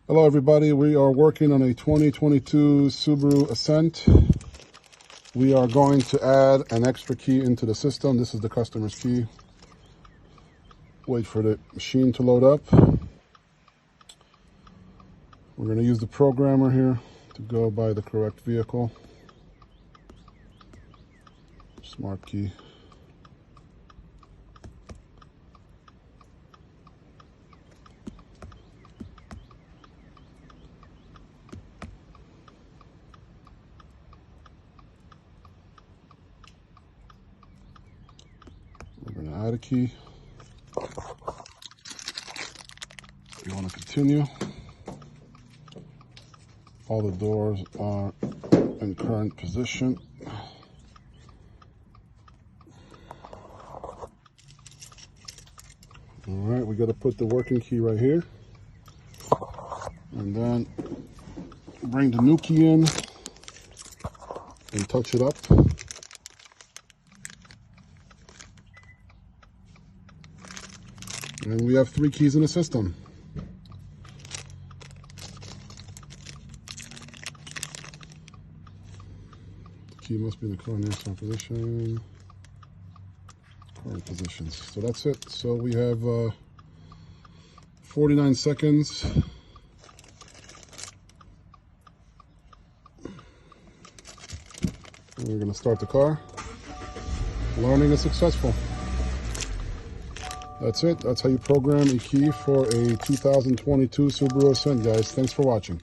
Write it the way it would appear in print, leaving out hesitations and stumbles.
Hello everybody, we are working on a 2022 Subaru Ascent. We are going to add an extra key into the system. This is the customer's key. Wait for the machine to load up. We're going to use the programmer here to go by the correct vehicle. Smart key. We're going to add a key. You want to continue. All the doors are in current position. All right, we got to put the working key right here. And then bring the new key in and touch it up. And we have 3 keys in the system. The key must be in the current national position. Current positions. So that's it. So we have 49 seconds. And we're going to start the car. Learning is successful. That's it. That's how you program a key for a 2022 Subaru Ascent, guys. Thanks for watching.